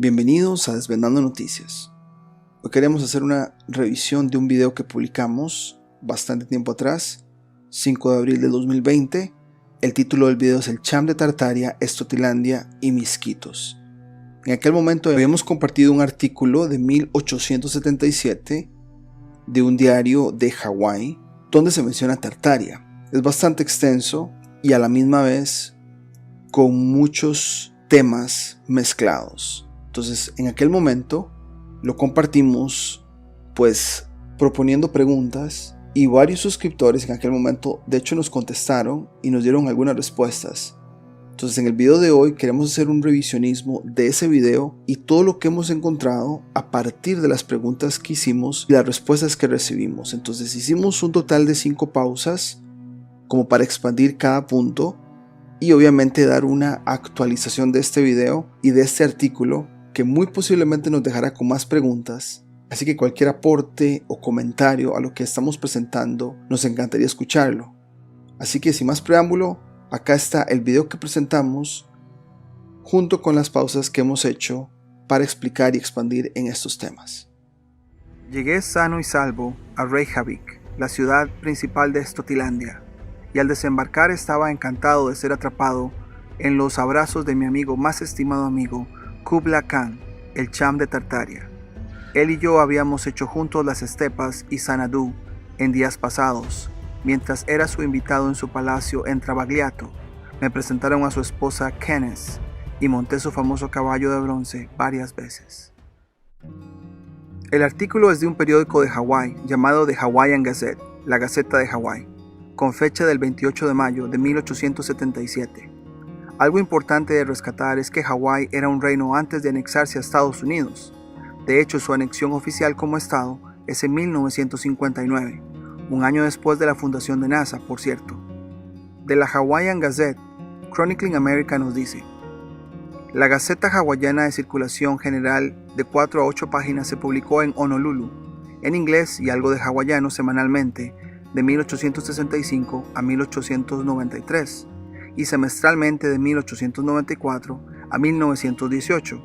Bienvenidos a Desvendando Noticias. Hoy queremos hacer una revisión de un video que publicamos bastante tiempo atrás, 5 de abril de 2020. El título del video es El Cham de Tartaria, Estotilandia y Misquitos. En aquel momento habíamos compartido un artículo de 1877 de un diario de Hawái donde se menciona Tartaria. Es bastante extenso y a la misma vez con muchos temas mezclados. Entonces, en aquel momento lo compartimos proponiendo preguntas y varios suscriptores en aquel momento de hecho nos contestaron y nos dieron algunas respuestas. Entonces, en el video de hoy queremos hacer un revisionismo de ese video y todo lo que hemos encontrado a partir de las preguntas que hicimos y las respuestas que recibimos. Entonces, hicimos un total de 5 pausas como para expandir cada punto y obviamente dar una actualización de este video y de este artículo que muy posiblemente nos dejará con más preguntas. Así que cualquier aporte o comentario a lo que estamos presentando nos encantaría escucharlo. Así que sin más preámbulo, acá está el video que presentamos junto con las pausas que hemos hecho para explicar y expandir en estos temas. Llegué sano y salvo a Reykjavik, la ciudad principal de Estotilandia, y al desembarcar estaba encantado de ser atrapado en los abrazos de mi amigo más estimado amigo, Kubla Khan, el Cham de Tartaria. Él y yo habíamos hecho juntos las estepas y Xanadu en días pasados, mientras era su invitado en su palacio en Travagliato. Me presentaron a su esposa Kenneth y monté su famoso caballo de bronce varias veces. El artículo es de un periódico de Hawái llamado The Hawaiian Gazette, la Gaceta de Hawái, con fecha del 28 de mayo de 1877. Algo importante de rescatar es que Hawái era un reino antes de anexarse a Estados Unidos. De hecho, su anexión oficial como estado es en 1959, un año después de la fundación de NASA, por cierto. De la Hawaiian Gazette, Chronicling America nos dice: la Gaceta hawaiana de circulación general de 4 a 8 páginas se publicó en Honolulu, en inglés y algo de hawaiano semanalmente, de 1865 a 1893. Y semestralmente de 1894 a 1918.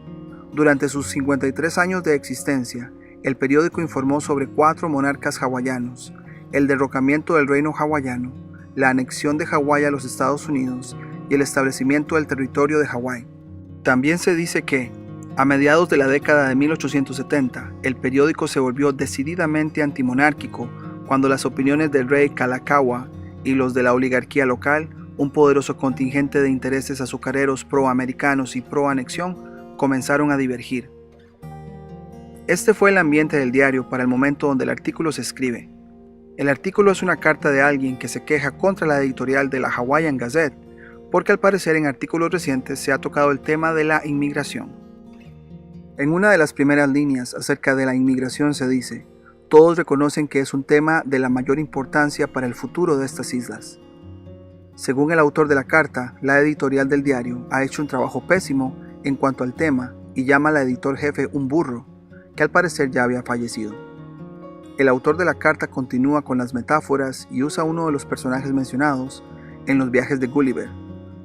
Durante sus 53 años de existencia, el periódico informó sobre 4 monarcas hawaianos, el derrocamiento del reino hawaiano, la anexión de Hawái a los Estados Unidos y el establecimiento del territorio de Hawái. También se dice que, a mediados de la década de 1870, el periódico se volvió decididamente antimonárquico cuando las opiniones del rey Kalakaua y los de la oligarquía local, un poderoso contingente de intereses azucareros pro-americanos y pro-anexión, comenzaron a divergir. Este fue el ambiente del diario para el momento donde el artículo se escribe. El artículo es una carta de alguien que se queja contra la editorial de la Hawaiian Gazette, porque al parecer en artículos recientes se ha tocado el tema de la inmigración. En una de las primeras líneas acerca de la inmigración se dice: todos reconocen que es un tema de la mayor importancia para el futuro de estas islas. Según el autor de la carta, la editorial del diario ha hecho un trabajo pésimo en cuanto al tema y llama al editor jefe un burro, que al parecer ya había fallecido. El autor de la carta continúa con las metáforas y usa uno de los personajes mencionados en los viajes de Gulliver,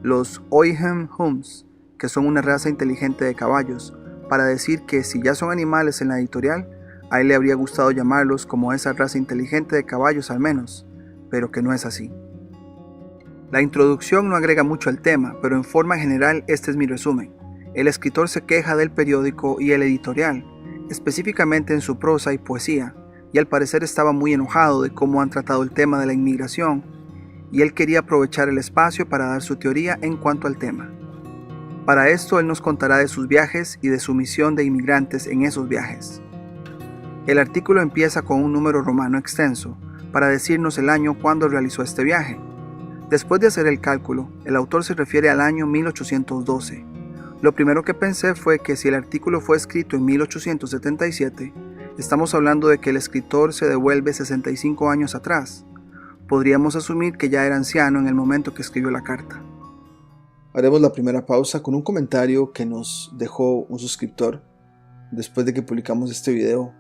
los Oiham-Hums, que son una raza inteligente de caballos, para decir que si ya son animales en la editorial, a él le habría gustado llamarlos como esa raza inteligente de caballos al menos, pero que no es así. La introducción no agrega mucho al tema, pero en forma general este es mi resumen. El escritor se queja del periódico y el editorial, específicamente en su prosa y poesía, y al parecer estaba muy enojado de cómo han tratado el tema de la inmigración, y él quería aprovechar el espacio para dar su teoría en cuanto al tema. Para esto él nos contará de sus viajes y de su misión de inmigrantes en esos viajes. El artículo empieza con un número romano extenso, para decirnos el año cuando realizó este viaje. Después de hacer el cálculo, el autor se refiere al año 1812. Lo primero que pensé fue que si el artículo fue escrito en 1877, estamos hablando de que el escritor se devuelve 65 años atrás. Podríamos asumir que ya era anciano en el momento que escribió la carta. Haremos la primera pausa con un comentario que nos dejó un suscriptor después de que publicamos este video,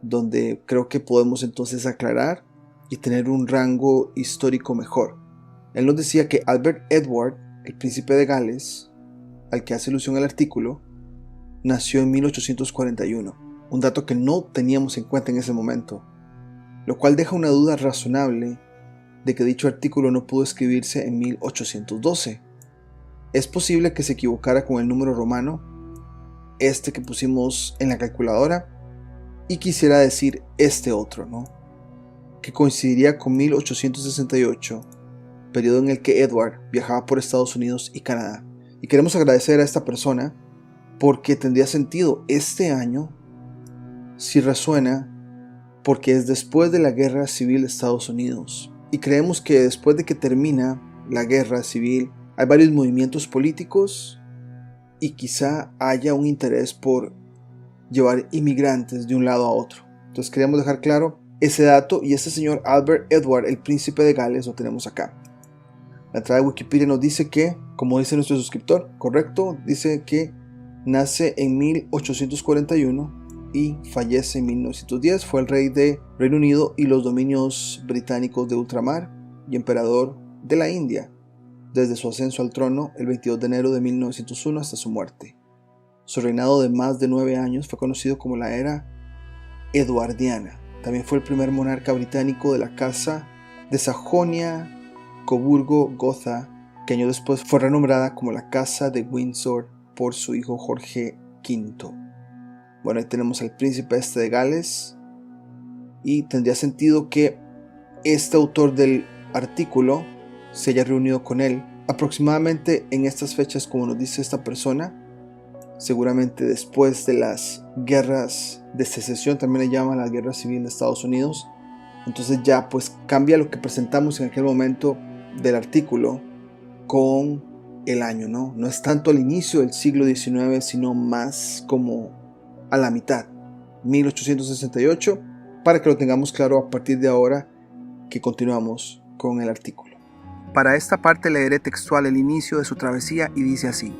donde creo que podemos entonces aclarar y tener un rango histórico mejor. Él nos decía que Albert Edward, el príncipe de Gales, al que hace alusión el artículo, nació en 1841, un dato que no teníamos en cuenta en ese momento, lo cual deja una duda razonable de que dicho artículo no pudo escribirse en 1812. Es posible que se equivocara con el número romano, este que pusimos en la calculadora, y quisiera decir este otro, ¿no? Que coincidiría con 1868, periodo en el que Edward viajaba por Estados Unidos y Canadá. Y queremos agradecer a esta persona porque tendría sentido este año si resuena, porque es después de la Guerra Civil de Estados Unidos. Y creemos que después de que termina la Guerra Civil hay varios movimientos políticos y quizá haya un interés por llevar inmigrantes de un lado a otro. Entonces queríamos dejar claro ese dato, y este señor Albert Edward, el príncipe de Gales, lo tenemos acá. La entrada de Wikipedia nos dice que, como dice nuestro suscriptor, correcto, dice que nace en 1841 y fallece en 1910. Fue el rey de Reino Unido y los dominios británicos de ultramar y emperador de la India, desde su ascenso al trono el 22 de enero de 1901 hasta su muerte. Su reinado de más de 9 años fue conocido como la era eduardiana. También fue el primer monarca británico de la casa de Sajonia-Coburgo-Gotha, que años después fue renombrada como la Casa de Windsor por su hijo Jorge V. Bueno, ahí tenemos al príncipe este de Gales, y tendría sentido que este autor del artículo se haya reunido con él aproximadamente en estas fechas, como nos dice esta persona, seguramente después de las guerras de secesión, también le llaman la Guerra Civil de Estados Unidos. Entonces ya pues cambia lo que presentamos en aquel momento del artículo con el año, ¿no? No es tanto al inicio del siglo XIX, sino más como a la mitad, 1868, para que lo tengamos claro a partir de ahora que continuamos con el artículo. Para esta parte leeré textual el inicio de su travesía y dice así: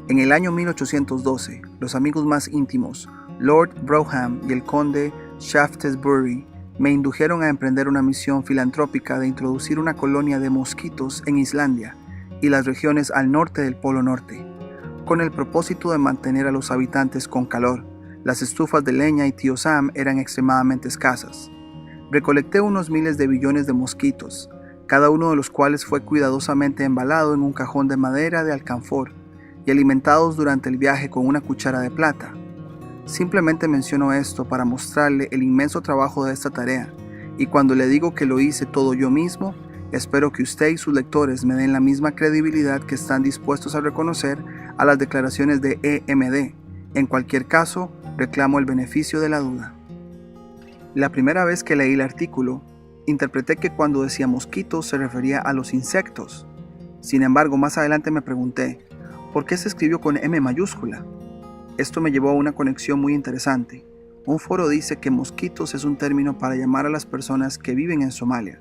en el año 1812, los amigos más íntimos, Lord Brougham y el conde Shaftesbury, me indujeron a emprender una misión filantrópica de introducir una colonia de mosquitos en Islandia y las regiones al norte del Polo Norte, con el propósito de mantener a los habitantes con calor. Las estufas de leña y tío Sam eran extremadamente escasas. Recolecté unos miles de billones de mosquitos, cada uno de los cuales fue cuidadosamente embalado en un cajón de madera de alcanfor y alimentados durante el viaje con una cuchara de plata. Simplemente menciono esto para mostrarle el inmenso trabajo de esta tarea, y cuando le digo que lo hice todo yo mismo, espero que usted y sus lectores me den la misma credibilidad que están dispuestos a reconocer a las declaraciones de EMD. En cualquier caso, reclamo el beneficio de la duda. La primera vez que leí el artículo, interpreté que cuando decía mosquitos se refería a los insectos. Sin embargo, más adelante me pregunté, ¿por qué se escribió con M mayúscula? Esto me llevó a una conexión muy interesante. Un foro dice que mosquitos es un término para llamar a las personas que viven en Somalia,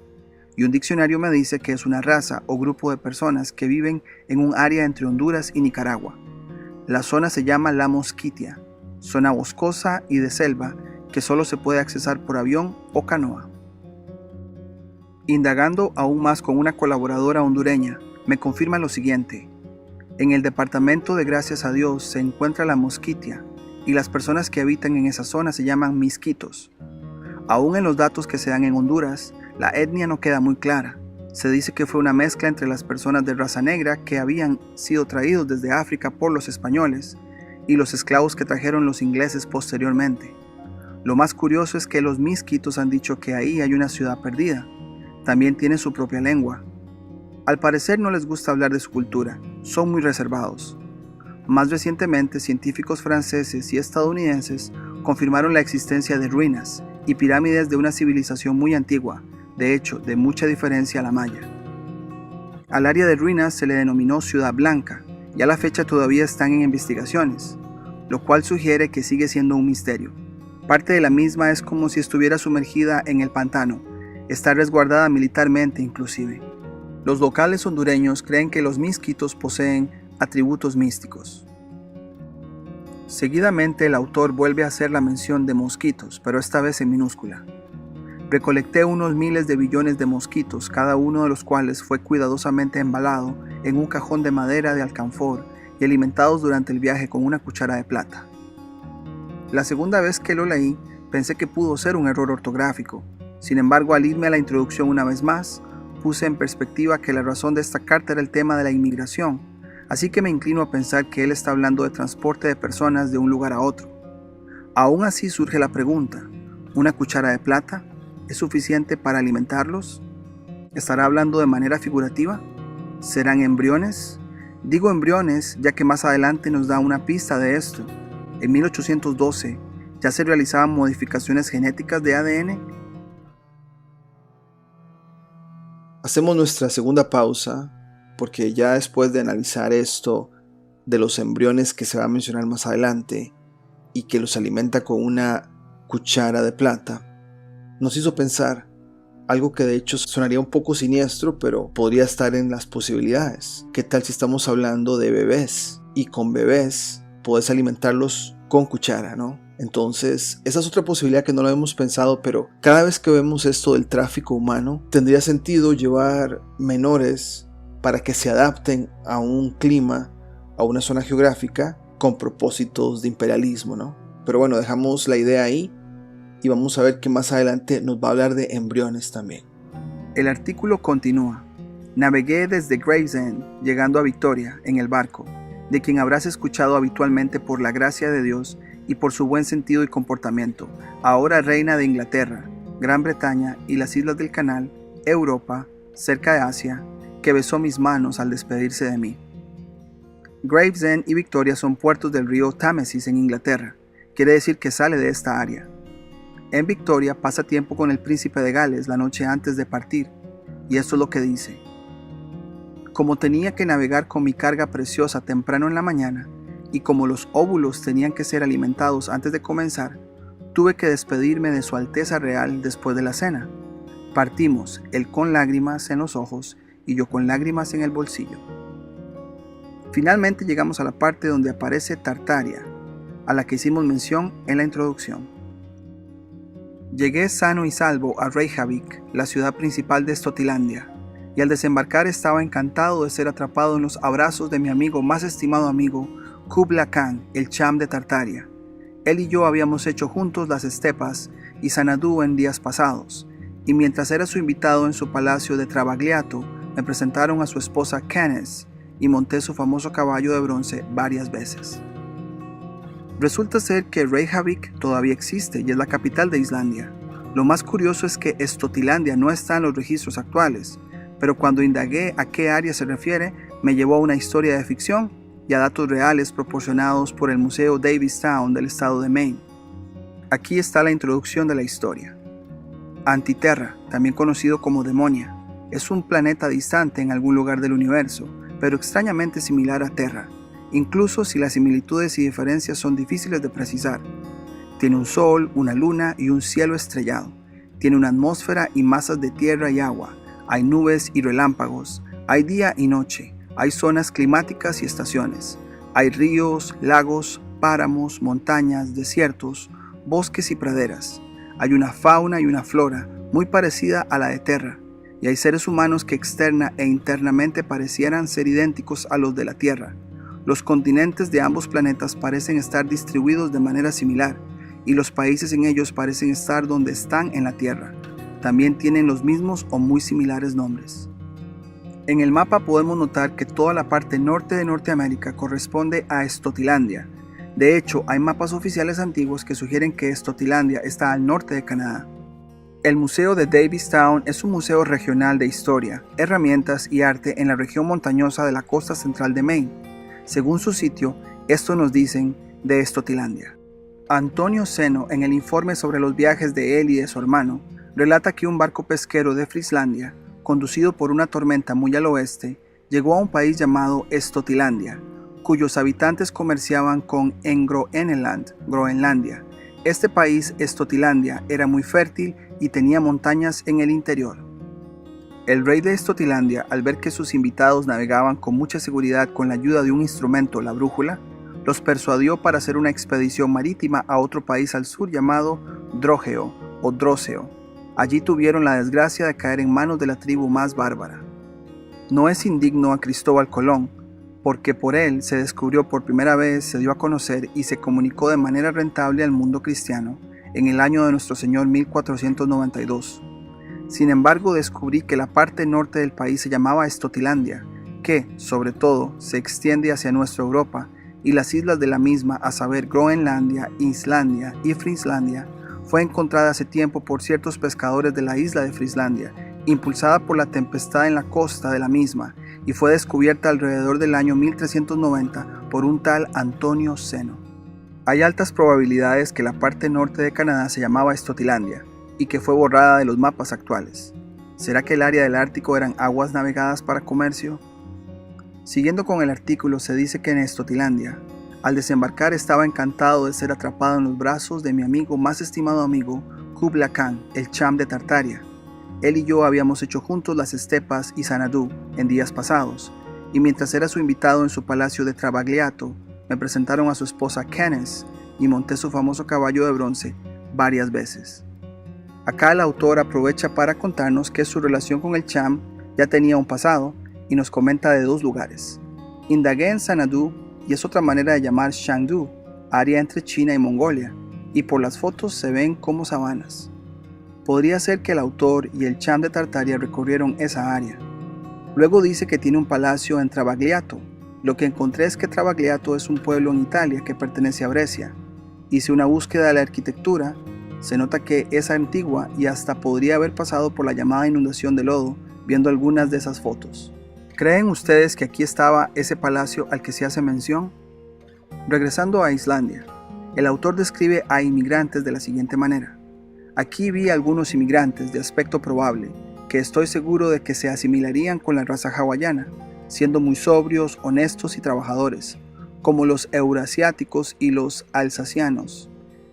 y un diccionario me dice que es una raza o grupo de personas que viven en un área entre Honduras y Nicaragua. La zona se llama La Mosquitia, zona boscosa y de selva que solo se puede accesar por avión o canoa. Indagando aún más con una colaboradora hondureña, me confirma lo siguiente: en el departamento de Gracias a Dios se encuentra la Mosquitia, y las personas que habitan en esa zona se llaman misquitos. Aún en los datos que se dan en Honduras, la etnia no queda muy clara. Se dice que fue una mezcla entre las personas de raza negra que habían sido traídos desde África por los españoles y los esclavos que trajeron los ingleses posteriormente. Lo más curioso es que los misquitos han dicho que ahí hay una ciudad perdida. También tiene su propia lengua. Al parecer no les gusta hablar de su cultura, son muy reservados. Más recientemente, científicos franceses y estadounidenses confirmaron la existencia de ruinas y pirámides de una civilización muy antigua, de hecho, de mucha diferencia a la maya. Al área de ruinas se le denominó Ciudad Blanca, y a la fecha todavía están en investigaciones, lo cual sugiere que sigue siendo un misterio. Parte de la misma es como si estuviera sumergida en el pantano, está resguardada militarmente inclusive. Los locales hondureños creen que los misquitos poseen atributos místicos. Seguidamente el autor vuelve a hacer la mención de mosquitos, pero esta vez en minúscula. Recolecté unos miles de billones de mosquitos, cada uno de los cuales fue cuidadosamente embalado en un cajón de madera de alcanfor y alimentados durante el viaje con una cuchara de plata. La segunda vez que lo leí, pensé que pudo ser un error ortográfico. Sin embargo, al irme a la introducción una vez más, puse en perspectiva que la razón de esta carta era el tema de la inmigración, así que me inclino a pensar que él está hablando de transporte de personas de un lugar a otro. Aún así surge la pregunta, ¿una cuchara de plata es suficiente para alimentarlos? ¿Estará hablando de manera figurativa? ¿Serán embriones? Digo embriones ya que más adelante nos da una pista de esto. En 1812 ya se realizaban modificaciones genéticas de ADN. Hacemos nuestra segunda pausa porque ya después de analizar esto de los embriones que se va a mencionar más adelante y que los alimenta con una cuchara de plata, nos hizo pensar algo que de hecho sonaría un poco siniestro, pero podría estar en las posibilidades. ¿Qué tal si estamos hablando de bebés? Y con bebés puedes alimentarlos con cuchara, ¿no? Entonces, esa es otra posibilidad que no lo hemos pensado, pero cada vez que vemos esto del tráfico humano, tendría sentido llevar menores para que se adapten a un clima, a una zona geográfica, con propósitos de imperialismo, ¿no? Pero bueno, dejamos la idea ahí y vamos a ver que más adelante nos va a hablar de embriones también. El artículo continúa. Navegué desde Gravesend, llegando a Victoria, en el barco, de quien habrás escuchado habitualmente por la gracia de Dios y por su buen sentido y comportamiento, ahora reina de Inglaterra, Gran Bretaña y las islas del Canal, Europa, cerca de Asia, que besó mis manos al despedirse de mí. Gravesend y Victoria son puertos del río Támesis en Inglaterra, quiere decir que sale de esta área. En Victoria pasa tiempo con el príncipe de Gales la noche antes de partir, y esto es lo que dice. Como tenía que navegar con mi carga preciosa temprano en la mañana, y como los óvulos tenían que ser alimentados antes de comenzar, tuve que despedirme de Su Alteza Real después de la cena. Partimos, él con lágrimas en los ojos y yo con lágrimas en el bolsillo. Finalmente llegamos a la parte donde aparece Tartaria, a la que hicimos mención en la introducción. Llegué sano y salvo a Reykjavik, la ciudad principal de Estotilandia, y al desembarcar estaba encantado de ser atrapado en los abrazos de mi amigo más estimado amigo, Kubla Khan, el Cham de Tartaria. Él y yo habíamos hecho juntos las estepas y Sanadú en días pasados, y mientras era su invitado en su palacio de Travagliato, me presentaron a su esposa Cannes, y monté su famoso caballo de bronce varias veces. Resulta ser que Reykjavik todavía existe y es la capital de Islandia. Lo más curioso es que Estotilandia no está en los registros actuales, pero cuando indagué a qué área se refiere, me llevó a una historia de ficción y a datos reales proporcionados por el Museo Davistown del estado de Maine. Aquí está la introducción de la historia. Antiterra, también conocido como Demonia, es un planeta distante en algún lugar del universo, pero extrañamente similar a Terra, incluso si las similitudes y diferencias son difíciles de precisar. Tiene un sol, una luna y un cielo estrellado. Tiene una atmósfera y masas de tierra y agua. Hay nubes y relámpagos. Hay día y noche. Hay zonas climáticas y estaciones. Hay ríos, lagos, páramos, montañas, desiertos, bosques y praderas. Hay una fauna y una flora muy parecida a la de Terra. Y hay seres humanos que externa e internamente parecieran ser idénticos a los de la Tierra. Los continentes de ambos planetas parecen estar distribuidos de manera similar, y los países en ellos parecen estar donde están en la Tierra. También tienen los mismos o muy similares nombres. En el mapa podemos notar que toda la parte norte de Norteamérica corresponde a Estotilandia. De hecho, hay mapas oficiales antiguos que sugieren que Estotilandia está al norte de Canadá. El Museo de Davistown es un museo regional de historia, herramientas y arte en la región montañosa de la costa central de Maine. Según su sitio, esto nos dicen de Estotilandia. Antonio Seno, en el informe sobre los viajes de él y de su hermano, relata que un barco pesquero de Frieslandia, conducido por una tormenta muy al oeste, llegó a un país llamado Estotilandia, cuyos habitantes comerciaban con Groenland, Groenlandia. Este país, Estotilandia, era muy fértil y tenía montañas en el interior. El rey de Estotilandia, al ver que sus invitados navegaban con mucha seguridad con la ayuda de un instrumento, la brújula, los persuadió para hacer una expedición marítima a otro país al sur llamado Drógeo o Dróseo. Allí tuvieron la desgracia de caer en manos de la tribu más bárbara. No es indigno a Cristóbal Colón, porque por él se descubrió por primera vez, se dio a conocer y se comunicó de manera rentable al mundo cristiano en el año de nuestro Señor 1492. Sin embargo, descubrí que la parte norte del país se llamaba Estotilandia, que, sobre todo, se extiende hacia nuestra Europa, y las islas de la misma, a saber Groenlandia, Islandia y Frieslandia, fue encontrada hace tiempo por ciertos pescadores de la isla de Frieslandia, impulsada por la tempestad en la costa de la misma, y fue descubierta alrededor del año 1390 por un tal Antonio Zeno. Hay altas probabilidades que la parte norte de Canadá se llamaba Estotilandia, y que fue borrada de los mapas actuales. ¿Será que el área del Ártico eran aguas navegadas para comercio? Siguiendo con el artículo, se dice que en Estotilandia, al desembarcar estaba encantado de ser atrapado en los brazos de mi amigo más estimado amigo, Kubla Khan, el Cham de Tartaria. Él y yo habíamos hecho juntos las estepas y Xanadu en días pasados, y mientras era su invitado en su palacio de Travagliato, me presentaron a su esposa Canes y monté su famoso caballo de bronce varias veces. Acá el autor aprovecha para contarnos que su relación con el Cham ya tenía un pasado, y nos comenta de dos lugares. Indagué en Xanadu, y es otra manera de llamar Shangdu, área entre China y Mongolia, y por las fotos se ven como sabanas. Podría ser que el autor y el Cham de Tartaria recorrieron esa área. Luego dice que tiene un palacio en Travagliato. Lo que encontré es que Travagliato es un pueblo en Italia que pertenece a Brescia. Hice una búsqueda de la arquitectura, se nota que es antigua y hasta podría haber pasado por la llamada inundación de lodo, viendo algunas de esas fotos. ¿Creen ustedes que aquí estaba ese palacio al que se hace mención? Regresando a Islandia, el autor describe a inmigrantes de la siguiente manera. Aquí vi algunos inmigrantes de aspecto probable, que estoy seguro de que se asimilarían con la raza hawaiana, siendo muy sobrios, honestos y trabajadores, como los eurasiáticos y los alsacianos.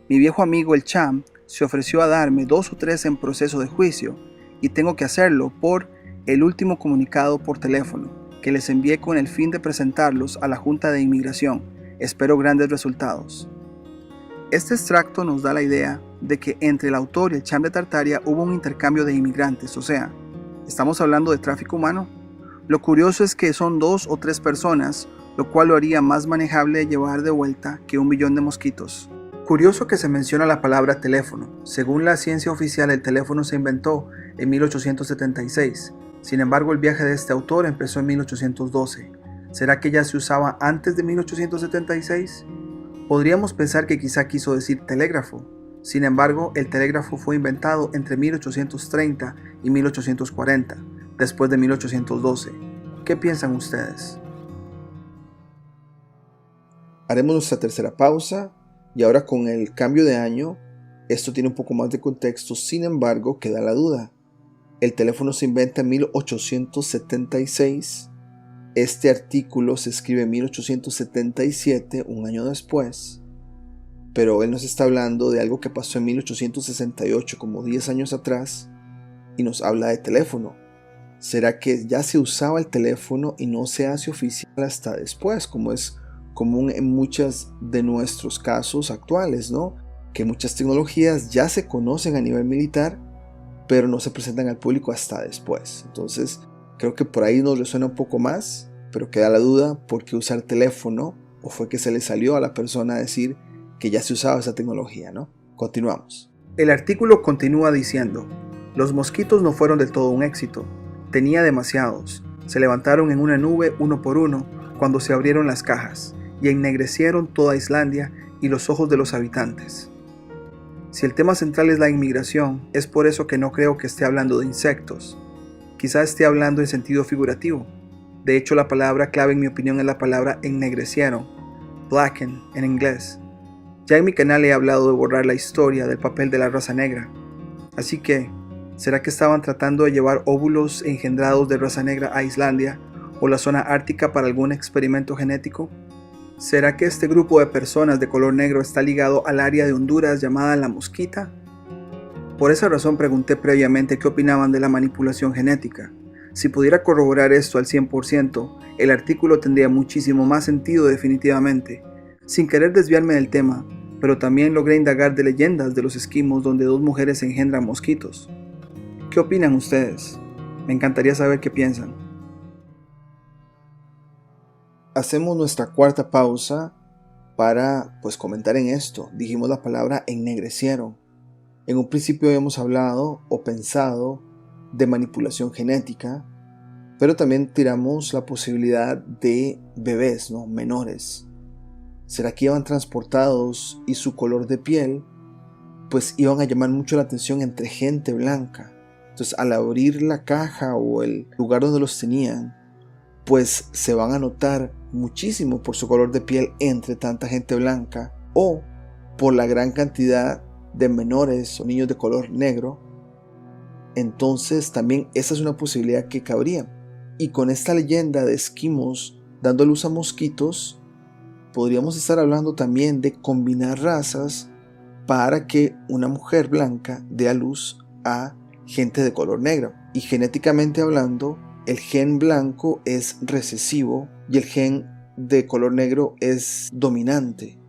Mi viejo amigo el Cham se ofreció a darme 2 o 3 en proceso de juicio, y tengo que hacerlo por el último comunicado por teléfono, que les envié con el fin de presentarlos a la Junta de Inmigración. Espero grandes resultados. Este extracto nos da la idea de que entre el autor y el Cham de Tartaria hubo un intercambio de inmigrantes, o sea, ¿estamos hablando de tráfico humano? Lo curioso es que son 2 o 3 personas, lo cual lo haría más manejable de llevar de vuelta que 1 millón de mosquitos. Curioso que se menciona la palabra teléfono. Según la ciencia oficial, el teléfono se inventó en 1876. Sin embargo, el viaje de este autor empezó en 1812. ¿Será que ya se usaba antes de 1876? Podríamos pensar que quizá quiso decir telégrafo. Sin embargo, el telégrafo fue inventado entre 1830 y 1840, después de 1812. ¿Qué piensan ustedes? Haremos nuestra tercera pausa y ahora con el cambio de año, esto tiene un poco más de contexto, sin embargo, queda la duda. El teléfono se inventa en 1876. Este artículo se escribe en 1877, un año después. Pero él nos está hablando de algo que pasó en 1868, como 10 años atrás, y nos habla de teléfono. ¿Será que ya se usaba el teléfono y no se hace oficial hasta después, como es común en muchos de nuestros casos actuales, ¿no? Que muchas tecnologías ya se conocen a nivel militar, pero no se presentan al público hasta después. Entonces, creo que por ahí nos resuena un poco más, pero queda la duda, ¿por qué usar teléfono? ¿O fue que se le salió a la persona a decir que ya se usaba esa tecnología, ¿no? Continuamos. El artículo continúa diciendo, los mosquitos no fueron del todo un éxito. Tenía demasiados. Se levantaron en una nube uno por uno cuando se abrieron las cajas y ennegrecieron toda Islandia y los ojos de los habitantes. Si el tema central es la inmigración, es por eso que no creo que esté hablando de insectos. Quizá esté hablando en sentido figurativo. De hecho, la palabra clave en mi opinión es la palabra ennegrecieron, blacken en inglés. Ya en mi canal he hablado de borrar la historia del papel de la raza negra. Así que, ¿será que estaban tratando de llevar óvulos engendrados de raza negra a Islandia o la zona ártica para algún experimento genético? ¿Será que este grupo de personas de color negro está ligado al área de Honduras llamada La Mosquita? Por esa razón pregunté previamente qué opinaban de la manipulación genética. Si pudiera corroborar esto al 100%, el artículo tendría muchísimo más sentido definitivamente. Sin querer desviarme del tema, pero también logré indagar de leyendas de los esquimos donde 2 mujeres engendran mosquitos. ¿Qué opinan ustedes? Me encantaría saber qué piensan. hacemos nuestra cuarta pausa para comentar en esto. Dijimos la palabra ennegrecieron. En un principio habíamos hablado o pensado de manipulación genética, pero también tiramos la posibilidad de bebés, ¿no? Menores. ¿Será que iban transportados y su color de piel pues iban a llamar mucho la atención entre gente blanca? Entonces, al abrir la caja o el lugar donde los tenían, pues se van a notar muchísimo por su color de piel entre tanta gente blanca, o por la gran cantidad de menores o niños de color negro. Entonces también esa es una posibilidad que cabría. Y con esta leyenda de esquimos dando luz a mosquitos, podríamos estar hablando también de combinar razas para que una mujer blanca dé a luz a gente de color negro. Y genéticamente hablando, el gen blanco es recesivo y el gen de color negro es dominante.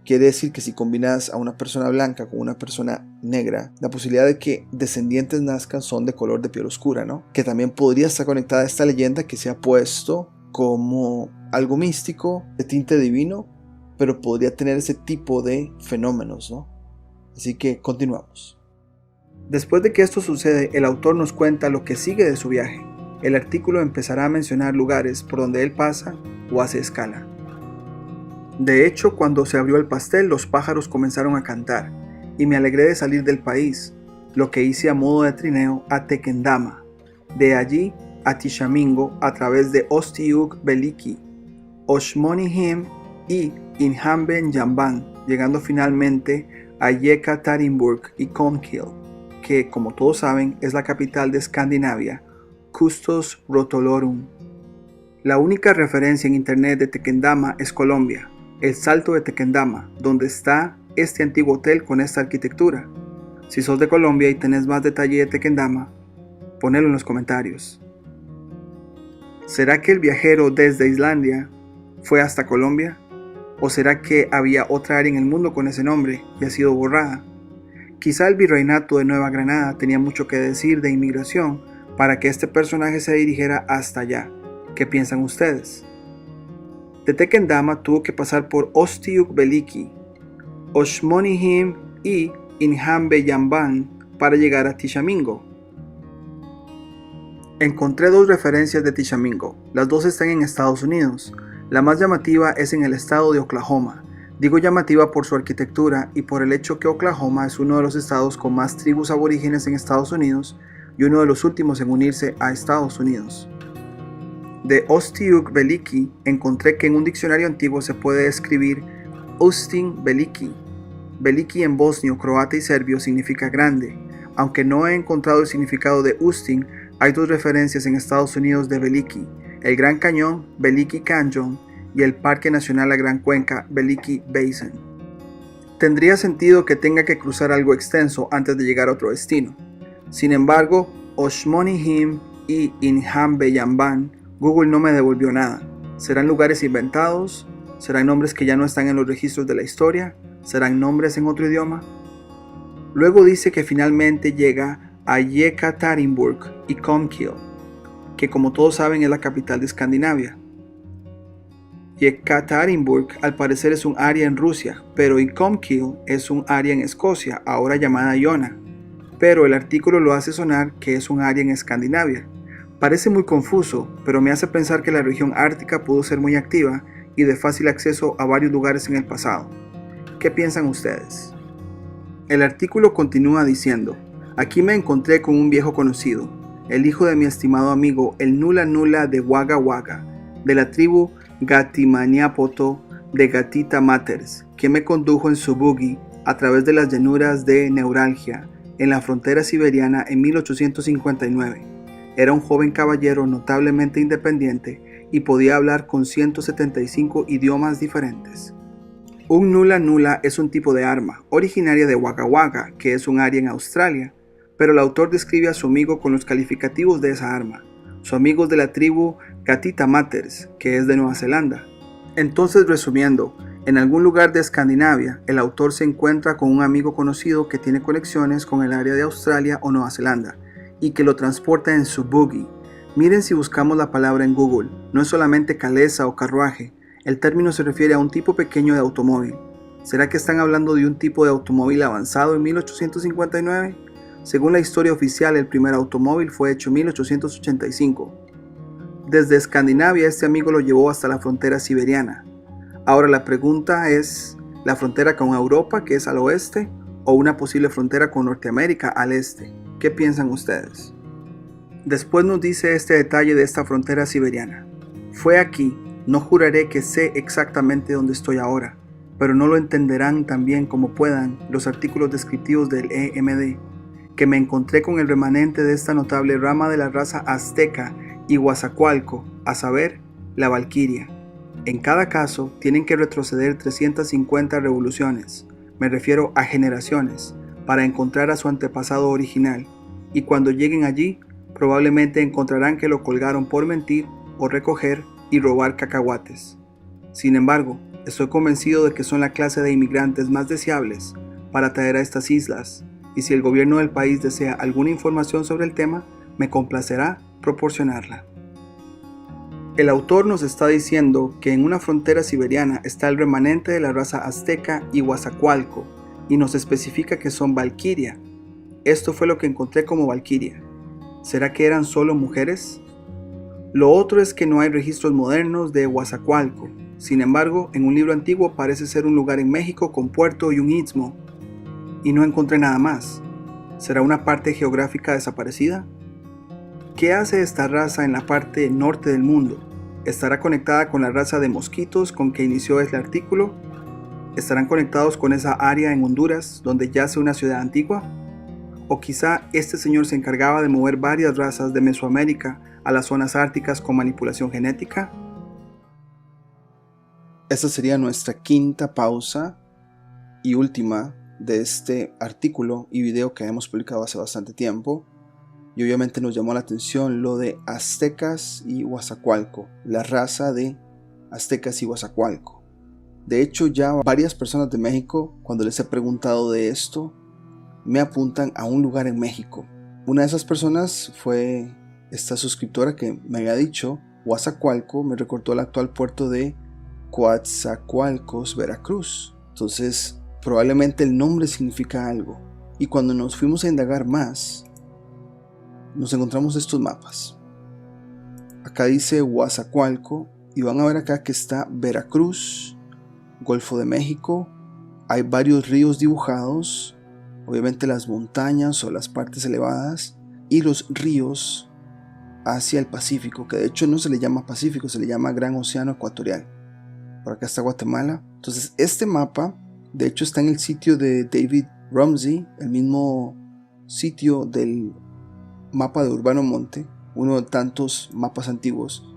Quiere decir que si combinas a una persona blanca con una persona negra, la posibilidad de que descendientes nazcan son de color de piel oscura, ¿no? Que también podría estar conectada a esta leyenda que se ha puesto como algo místico, de tinte divino, pero podría tener ese tipo de fenómenos, ¿no? Así que continuamos. Después de que esto sucede, el autor nos cuenta lo que sigue de su viaje. El artículo empezará a mencionar lugares por donde él pasa o hace escala. De hecho, cuando se abrió el pastel, los pájaros comenzaron a cantar, y me alegré de salir del país, lo que hice a modo de trineo a Tequendama, de allí a Tishomingo a través de Ostiuk Beliki, Oshmonihim y Inhamben Jamban, llegando finalmente a Yekaterinburg y Comkiel, que, como todos saben, es la capital de Escandinavia, Custos Rotolorum. La única referencia en internet de Tequendama es Colombia, el Salto de Tequendama, donde está este antiguo hotel con esta arquitectura. Si sos de Colombia y tenés más detalle de Tequendama, ponelo en los comentarios. ¿Será que el viajero desde Islandia fue hasta Colombia? ¿O será que había otra área en el mundo con ese nombre y ha sido borrada? Quizá el virreinato de Nueva Granada tenía mucho que decir de inmigración para que este personaje se dirigiera hasta allá. ¿Qué piensan ustedes? De Tequendama tuvo que pasar por Ostiuk Beliki, Oshmonihim y Inhambe Jamban para llegar a Tishomingo. Encontré dos referencias de Tishomingo, las dos están en Estados Unidos. La más llamativa es en el estado de Oklahoma. Digo llamativa por su arquitectura y por el hecho que Oklahoma es uno de los estados con más tribus aborígenes en Estados Unidos y uno de los últimos en unirse a Estados Unidos. De Ostiuk Beliki encontré que en un diccionario antiguo se puede escribir Ustin Beliki. Beliki en bosnio, croata y serbio significa grande. Aunque no he encontrado el significado de Ustin, hay dos referencias en Estados Unidos de Beliki: el Gran Cañón, Beliki Canyon, y el Parque Nacional La Gran Cuenca, Beliki Basin. Tendría sentido que tenga que cruzar algo extenso antes de llegar a otro destino. Sin embargo, Oshmonihim y Inhambe Jamban, Google no me devolvió nada. ¿Serán lugares inventados? ¿Serán nombres que ya no están en los registros de la historia? ¿Serán nombres en otro idioma? Luego dice que finalmente llega a Yekaterinburg y Comkiel, que como todos saben es la capital de Escandinavia. Yekaterinburg al parecer es un área en Rusia, pero Comkiel es un área en Escocia, ahora llamada Iona. Pero el artículo lo hace sonar que es un área en Escandinavia. Parece muy confuso, pero me hace pensar que la región ártica pudo ser muy activa y de fácil acceso a varios lugares en el pasado. ¿Qué piensan ustedes? El artículo continúa diciendo: aquí me encontré con un viejo conocido, el hijo de mi estimado amigo el Nula Nula de Wagga Wagga, de la tribu Gatimaniapoto de Gatita Matters, que me condujo en su buggy a través de las llanuras de Neuralgia, en la frontera siberiana en 1859. Era un joven caballero notablemente independiente y podía hablar con 175 idiomas diferentes. Un Nula Nula es un tipo de arma, originaria de Wagga Wagga, que es un área en Australia, pero el autor describe a su amigo con los calificativos de esa arma. Su amigo es de la tribu Gatita Matters, que es de Nueva Zelanda. Entonces, resumiendo, en algún lugar de Escandinavia, el autor se encuentra con un amigo conocido que tiene conexiones con el área de Australia o Nueva Zelanda, y que lo transporta en su buggy, Miren si buscamos la palabra en Google, no es solamente calesa o carruaje, el término se refiere a un tipo pequeño de automóvil. ¿Será que están hablando de un tipo de automóvil avanzado en 1859? Según la historia oficial, el primer automóvil fue hecho en 1885. Desde Escandinavia, este amigo lo llevó hasta la frontera siberiana. Ahora la pregunta es, ¿la frontera con Europa, que es al oeste, o una posible frontera con Norteamérica al este? ¿Qué piensan ustedes? Después nos dice este detalle de esta frontera siberiana. Fue aquí, no juraré que sé exactamente dónde estoy ahora, pero no lo entenderán tan bien como puedan los artículos descriptivos del EMD, que me encontré con el remanente de esta notable rama de la raza azteca y Guazacualco, a saber, la Valquiria. En cada caso, tienen que retroceder 350 revoluciones, me refiero a generaciones, para encontrar a su antepasado original, y cuando lleguen allí, probablemente encontrarán que lo colgaron por mentir o recoger y robar cacahuates. Sin embargo, estoy convencido de que son la clase de inmigrantes más deseables para traer a estas islas, y si el gobierno del país desea alguna información sobre el tema, me complacerá proporcionarla. El autor nos está diciendo que en una frontera siberiana está el remanente de la raza azteca y Guazacualco, y nos especifica que son Valquiria. Esto fue lo que encontré como Valquiria. ¿Será que eran solo mujeres? Lo otro es que no hay registros modernos de Guazacualco. Sin embargo, en un libro antiguo parece ser un lugar en México con puerto y un istmo, y no encontré nada más. ¿Será una parte geográfica desaparecida? ¿Qué hace esta raza en la parte norte del mundo? ¿Estará conectada con la raza de mosquitos con que inició este artículo? ¿Estarán conectados con esa área en Honduras donde yace una ciudad antigua? ¿O quizá este señor se encargaba de mover varias razas de Mesoamérica a las zonas árticas con manipulación genética? Esta sería nuestra quinta pausa y última de este artículo y video que hemos publicado hace bastante tiempo. Y obviamente nos llamó la atención lo de aztecas y Guazacualco, la raza de aztecas y Guazacualco. De hecho, ya varias personas de México, cuando les he preguntado de esto, me apuntan a un lugar en México. Una de esas personas fue esta suscriptora que me había dicho Guazacualco, me recordó el actual puerto de Coatzacoalcos, Veracruz. Entonces, probablemente el nombre significa algo. Y cuando nos fuimos a indagar más, nos encontramos estos mapas. Acá dice Guazacualco y van a ver acá que está Veracruz, Golfo de México. Hay varios ríos dibujados. Obviamente las montañas o las partes elevadas y los ríos hacia el Pacífico, que de hecho no se le llama Pacífico, se le llama Gran Océano Ecuatorial. Por acá está Guatemala. Entonces este mapa, de hecho está en el sitio de David Rumsey, el mismo sitio del mapa de Urbano Monte, uno de tantos mapas antiguos.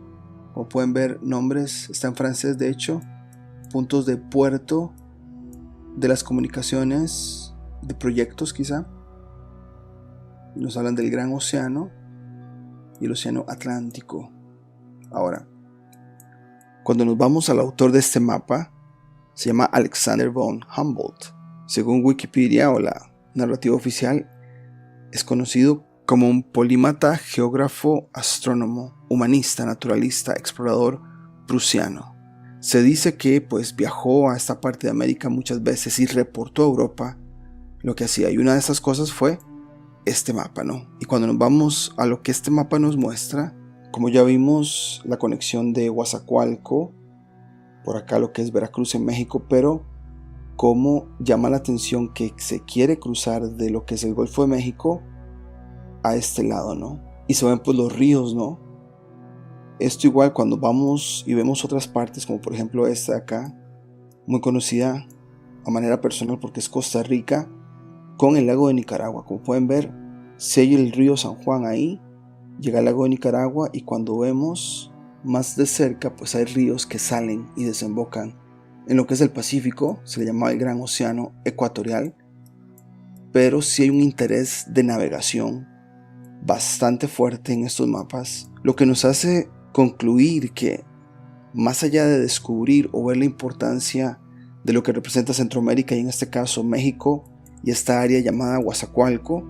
Como pueden ver, nombres, está en francés de hecho, puntos de puerto, de las comunicaciones, de proyectos quizá. Nos hablan del Gran Océano y el Océano Atlántico. Ahora, cuando nos vamos al autor de este mapa, se llama Alexander von Humboldt. Según Wikipedia o la narrativa oficial, es conocido como un polímata, geógrafo, astrónomo, humanista, naturalista, explorador prusiano. Se dice que viajó a esta parte de América muchas veces y reportó a Europa lo que hacía, y una de esas cosas fue este mapa, ¿no? Y cuando nos vamos a lo que este mapa nos muestra, como ya vimos la conexión de Guazacualco, por acá lo que es Veracruz en México, pero cómo llama la atención que se quiere cruzar de lo que es el Golfo de México a este lado, ¿no? Y se ven los ríos, ¿no? Esto igual cuando vamos y vemos otras partes, como por ejemplo esta de acá, muy conocida a manera personal porque es Costa Rica, con el lago de Nicaragua. Como pueden ver, si hay el río San Juan ahí, llega al lago de Nicaragua, y cuando vemos más de cerca, hay ríos que salen y desembocan en lo que es el Pacífico, se le llama el Gran Océano Ecuatorial, pero sí hay un interés de navegación bastante fuerte en estos mapas, lo que nos hace concluir que, más allá de descubrir o ver la importancia de lo que representa Centroamérica, y en este caso México y esta área llamada Guazacualco,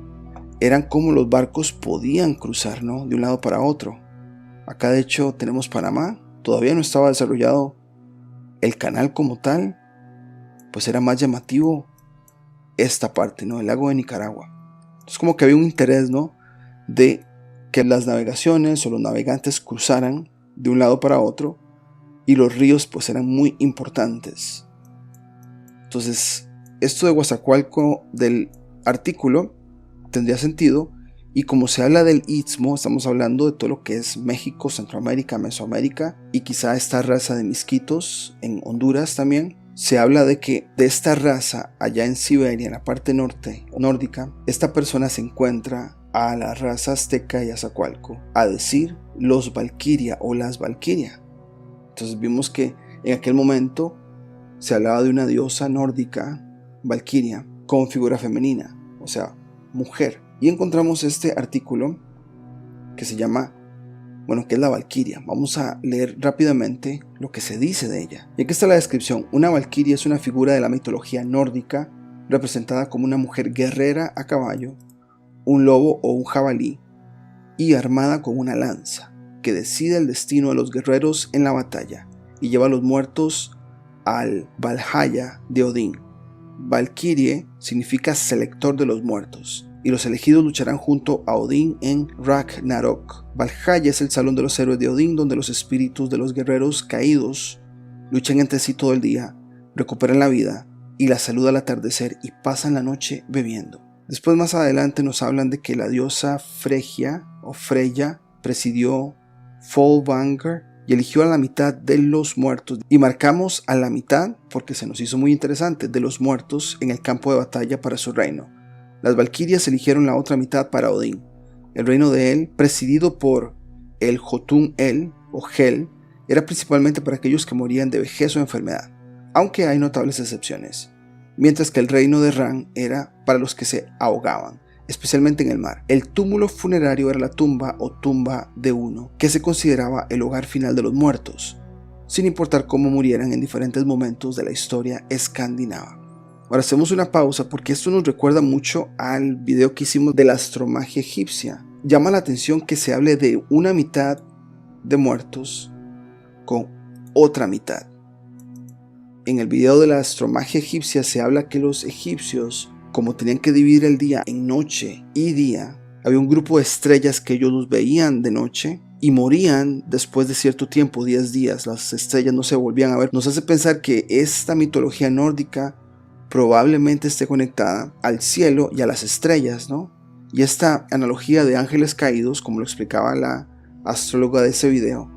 eran como los barcos podían cruzar, ¿no?, de un lado para otro. Acá de hecho tenemos Panamá, todavía no estaba desarrollado el canal como tal, pues era más llamativo esta parte, ¿no? El lago de Nicaragua. Es como que había un interés, ¿no? De que las navegaciones o los navegantes cruzaran de un lado para otro, y los ríos pues eran muy importantes. Entonces, esto de Coatzacoalco del artículo tendría sentido, y como se habla del Istmo, estamos hablando de todo lo que es México, Centroamérica, Mesoamérica, y quizá esta raza de misquitos en Honduras también. Se habla de que de esta raza allá en Siberia, en la parte norte nórdica, esta persona se encuentra a la raza azteca y Coatzacoalco, a decir los Valquiria o las Valquiria. Entonces vimos que en aquel momento se hablaba de una diosa nórdica, Valquiria, con figura femenina, o sea, mujer. Y encontramos este artículo que se llama, que es la Valquiria. Vamos a leer rápidamente lo que se dice de ella. Y aquí está la descripción. Una Valquiria es una figura de la mitología nórdica representada como una mujer guerrera a caballo, un lobo o un jabalí, y armada con una lanza, que decide el destino de los guerreros en la batalla y lleva a los muertos al Valhalla de Odín. Valkyrie significa selector de los muertos, y los elegidos lucharán junto a Odín en Ragnarok. Valhalla es el salón de los héroes de Odín, donde los espíritus de los guerreros caídos luchan entre sí todo el día, recuperan la vida y la salud al atardecer y pasan la noche bebiendo. Después, más adelante, nos hablan de que la diosa Freya presidió Fallvangar y eligió a la mitad de los muertos, y marcamos a la mitad porque se nos hizo muy interesante, de los muertos en el campo de batalla para su reino. Las Valquirias eligieron la otra mitad para Odín. El reino de él, presidido por el Jotun El o Hel, era principalmente para aquellos que morían de vejez o enfermedad, aunque hay notables excepciones, mientras que el reino de Ran era para los que se ahogaban, especialmente en el mar. El túmulo funerario era la tumba o tumba de uno, que se consideraba el hogar final de los muertos, sin importar cómo murieran en diferentes momentos de la historia escandinava. Ahora hacemos una pausa porque esto nos recuerda mucho al video que hicimos de la astromagia egipcia. Llama la atención que se hable de una mitad de muertos con otra mitad. En el video de la astromagia egipcia se habla que los egipcios, como tenían que dividir el día en noche y día, había un grupo de estrellas que ellos los veían de noche y morían después de cierto tiempo, 10 días. Las estrellas no se volvían a ver. Nos hace pensar que esta mitología nórdica probablemente esté conectada al cielo y a las estrellas, ¿no? Y esta analogía de ángeles caídos, como lo explicaba la astróloga de ese video,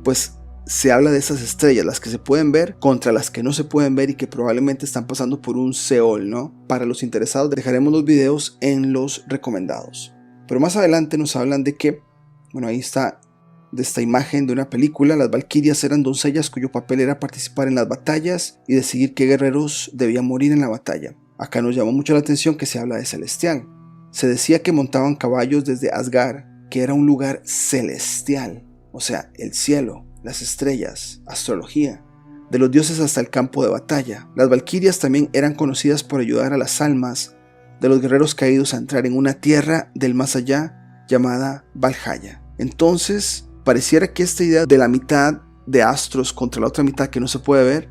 pues se habla de esas estrellas, las que se pueden ver contra las que no se pueden ver y que probablemente están pasando por un Seol, ¿no? Para los interesados dejaremos los videos en los recomendados. Pero más adelante nos hablan de que, ahí está, de esta imagen de una película, las Valquirias eran doncellas cuyo papel era participar en las batallas y decidir qué guerreros debían morir en la batalla. Acá nos llamó mucho la atención que se habla de celestial. Se decía que montaban caballos desde Asgard, que era un lugar celestial, o sea, el cielo, las estrellas, astrología, de los dioses hasta el campo de batalla. Las Valquirias también eran conocidas por ayudar a las almas de los guerreros caídos a entrar en una tierra del más allá llamada Valhalla. Entonces, pareciera que esta idea de la mitad de astros contra la otra mitad que no se puede ver,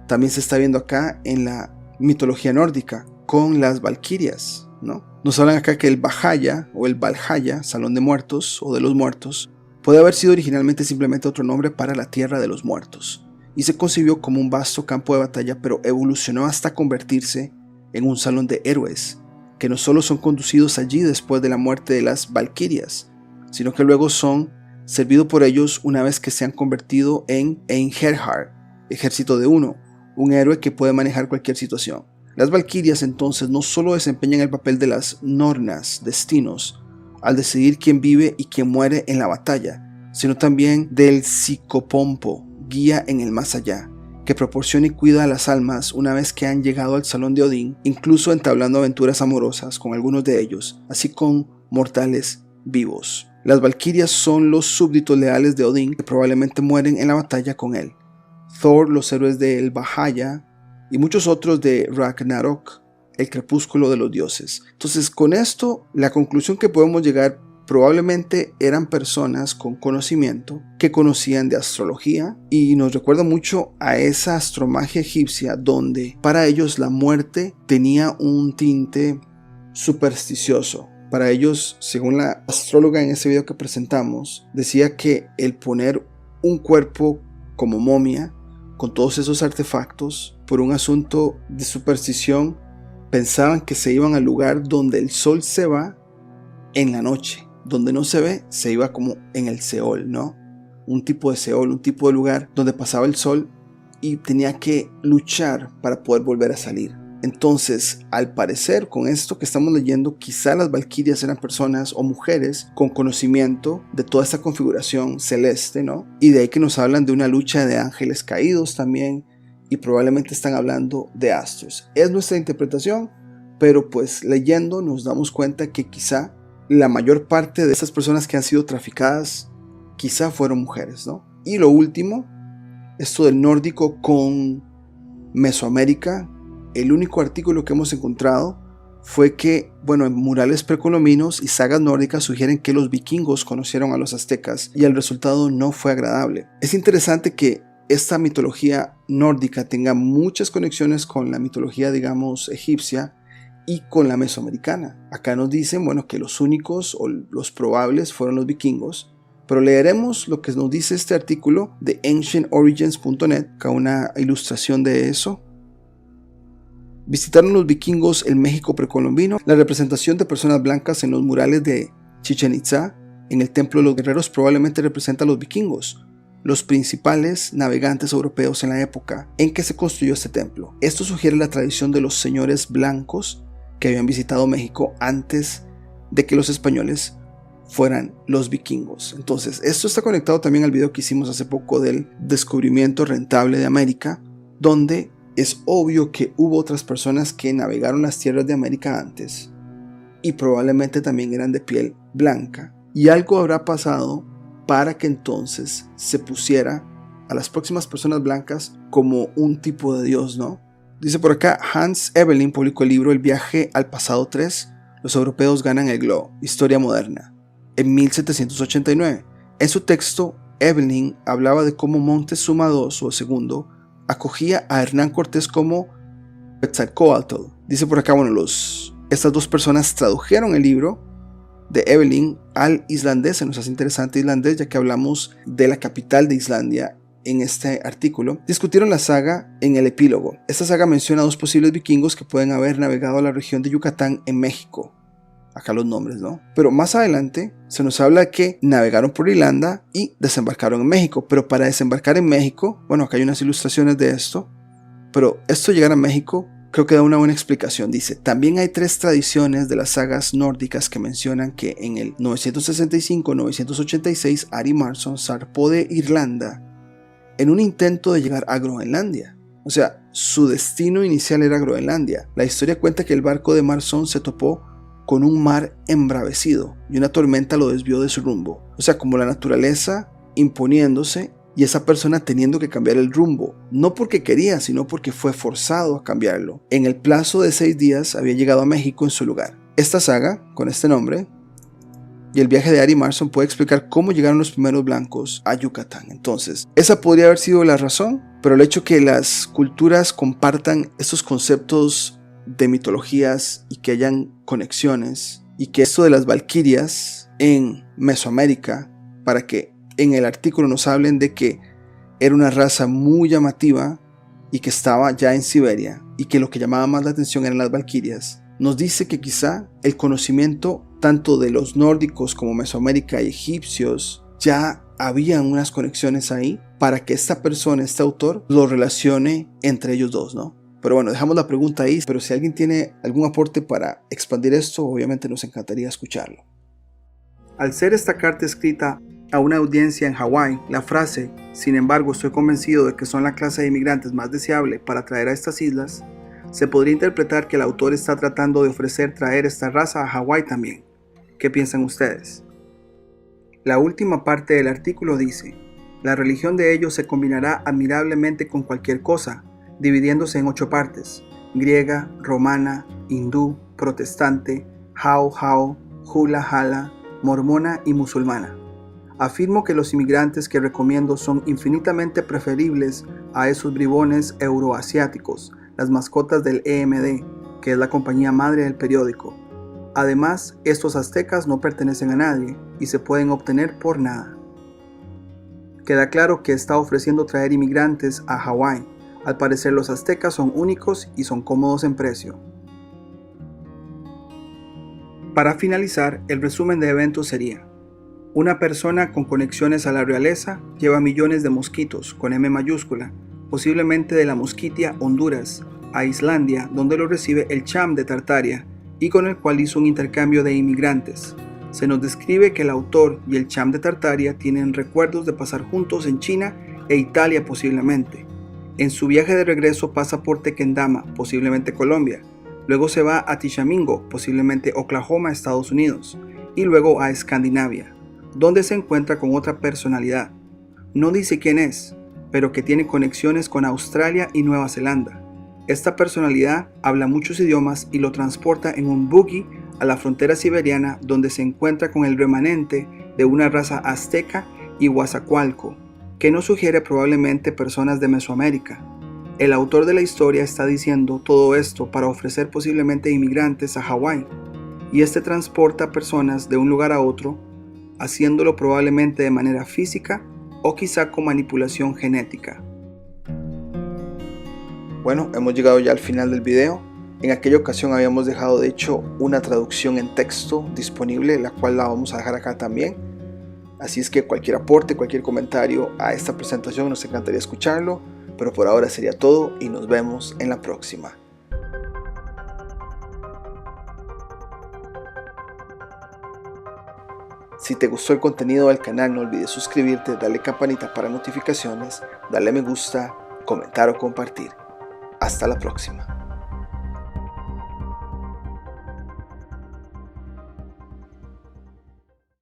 también se está viendo acá en la mitología nórdica, con las Valquirias, ¿no? Nos hablan acá que el Valhalla o el Valhalla, salón de muertos o de los muertos, puede haber sido originalmente simplemente otro nombre para la tierra de los muertos, y se concibió como un vasto campo de batalla, pero evolucionó hasta convertirse en un salón de héroes, que no solo son conducidos allí después de la muerte de las Valquirias, sino que luego son servidos por ellos una vez que se han convertido en Einherjar, ejército de uno, un héroe que puede manejar cualquier situación. Las Valquirias entonces no solo desempeñan el papel de las Nornas, destinos, al decidir quién vive y quién muere en la batalla, sino también del Psicopompo, guía en el más allá, que proporciona y cuida a las almas una vez que han llegado al salón de Odín, incluso entablando aventuras amorosas con algunos de ellos, así con mortales vivos. Las Valquirias son los súbditos leales de Odín que probablemente mueren en la batalla con él. Thor, los héroes del Valhalla y muchos otros de Ragnarok, el crepúsculo de los dioses. Entonces, con esto, la conclusión que podemos llegar probablemente eran personas con conocimiento que conocían de astrología, y nos recuerda mucho a esa astromagia egipcia donde para ellos la muerte tenía un tinte supersticioso. Para ellos, según la astróloga en ese video que presentamos, decía que el poner un cuerpo como momia con todos esos artefactos por un asunto de superstición, pensaban que se iban al lugar donde el sol se va en la noche. Donde no se ve, se iba como en el Seol, ¿no? Un tipo de Seol, un tipo de lugar donde pasaba el sol y tenía que luchar para poder volver a salir. Entonces, al parecer, con esto que estamos leyendo, quizá las valquirias eran personas o mujeres con conocimiento de toda esta configuración celeste, ¿no? Y de ahí que nos hablan de una lucha de ángeles caídos también, y probablemente están hablando de astros. Es nuestra interpretación, pero pues leyendo nos damos cuenta que quizá la mayor parte de estas personas que han sido traficadas quizá fueron mujeres, ¿no? Y lo último, esto del nórdico con Mesoamérica. El único artículo que hemos encontrado fue que, en murales precolombinos y sagas nórdicas sugieren que los vikingos conocieron a los aztecas y el resultado no fue agradable. Es interesante que esta mitología nórdica tenga muchas conexiones con la mitología, digamos, egipcia y con la mesoamericana. Acá nos dicen, que los únicos o los probables fueron los vikingos, pero leeremos lo que nos dice este artículo de ancientorigins.net, acá una ilustración de eso. Visitaron los vikingos el México precolombino. La representación de personas blancas en los murales de Chichén Itzá en el Templo de los Guerreros probablemente representa a los vikingos, los principales navegantes europeos en la época en que se construyó este templo. Esto sugiere la tradición de los señores blancos que habían visitado México antes de que los españoles fueran los vikingos. Entonces, esto está conectado también al video que hicimos hace poco del descubrimiento rentable de América, donde es obvio que hubo otras personas que navegaron las tierras de América antes y probablemente también eran de piel blanca, y algo habrá pasado para que entonces se pusiera a las próximas personas blancas como un tipo de dios, ¿no? Dice por acá, Hans Evelyn publicó el libro El viaje al pasado 3, los europeos ganan el globo, historia moderna, en 1789. En su texto, Evelyn hablaba de cómo Montezuma II o II acogía a Hernán Cortés como Quetzalcóatl. Dice por acá, estas dos personas tradujeron el libro de Evelyn al islandés. Se nos hace interesante islandés, ya que hablamos de la capital de Islandia en este artículo. Discutieron la saga en el epílogo. Esta saga menciona a dos posibles vikingos que pueden haber navegado a la región de Yucatán en México. Acá los nombres, ¿no? Pero más adelante se nos habla que navegaron por Irlanda y desembarcaron en México. Pero para desembarcar en México, acá hay unas ilustraciones de esto, pero esto llegar a México creo que da una buena explicación. Dice, también hay 3 tradiciones de las sagas nórdicas que mencionan que en el 965-986 Ari Marson zarpó de Irlanda en un intento de llegar a Groenlandia. O sea, su destino inicial era Groenlandia. La historia cuenta que el barco de Marson se topó con un mar embravecido y una tormenta lo desvió de su rumbo. O sea, como la naturaleza imponiéndose y esa persona teniendo que cambiar el rumbo, no porque quería, sino porque fue forzado a cambiarlo. En el plazo de 6 días había llegado a México en su lugar. Esta saga, con este nombre, y el viaje de Ari Marson puede explicar cómo llegaron los primeros blancos a Yucatán. Entonces, esa podría haber sido la razón, pero el hecho que las culturas compartan estos conceptos de mitologías y que hayan conexiones, y que esto de las valquirias en Mesoamérica, para que en el artículo nos hablen de que era una raza muy llamativa y que estaba ya en Siberia, y que lo que llamaba más la atención eran las valquirias, nos dice que quizá el conocimiento tanto de los nórdicos como Mesoamérica y egipcios, ya habían unas conexiones ahí para que esta persona, este autor, lo relacione entre ellos dos, ¿no? Pero dejamos la pregunta ahí, pero si alguien tiene algún aporte para expandir esto, obviamente nos encantaría escucharlo. Al ser esta carta escrita a una audiencia en Hawái, la frase, sin embargo estoy convencido de que son la clase de inmigrantes más deseable para traer a estas islas, se podría interpretar que el autor está tratando de ofrecer traer esta raza a Hawái también. ¿Qué piensan ustedes? La última parte del artículo dice, la religión de ellos se combinará admirablemente con cualquier cosa, dividiéndose en 8 partes, griega, romana, hindú, protestante, hao, hula, hala, mormona y musulmana. Afirmo que los inmigrantes que recomiendo son infinitamente preferibles a esos bribones euroasiáticos, las mascotas del EMD, que es la compañía madre del periódico. Además, estos aztecas no pertenecen a nadie y se pueden obtener por nada. Queda claro que está ofreciendo traer inmigrantes a Hawái. Al parecer los aztecas son únicos y son cómodos en precio. Para finalizar, el resumen de eventos sería: una persona con conexiones a la realeza lleva millones de mosquitos, con M mayúscula, posiblemente de la Mosquitia Honduras, a Islandia, donde lo recibe el Cham de Tartaria, y con el cual hizo un intercambio de inmigrantes. Se nos describe que el autor y el Cham de Tartaria tienen recuerdos de pasar juntos en China e Italia posiblemente. En su viaje de regreso pasa por Tequendama, posiblemente Colombia, luego se va a Tishomingo, posiblemente Oklahoma, Estados Unidos, y luego a Escandinavia, donde se encuentra con otra personalidad. No dice quién es, pero que tiene conexiones con Australia y Nueva Zelanda. Esta personalidad habla muchos idiomas y lo transporta en un buggy a la frontera siberiana, donde se encuentra con el remanente de una raza azteca y huazacualco, que nos sugiere probablemente personas de Mesoamérica. El autor de la historia está diciendo todo esto para ofrecer posiblemente inmigrantes a Hawái, y este transporta personas de un lugar a otro, haciéndolo probablemente de manera física o quizá con manipulación genética. Bueno, hemos llegado ya al final del video. En aquella ocasión habíamos dejado de hecho una traducción en texto disponible, la cual la vamos a dejar acá también. Así es que cualquier aporte, cualquier comentario a esta presentación nos encantaría escucharlo, pero por ahora sería todo y nos vemos en la próxima. Si te gustó el contenido del canal, no olvides suscribirte, darle campanita para notificaciones, darle me gusta, comentar o compartir. Hasta la próxima.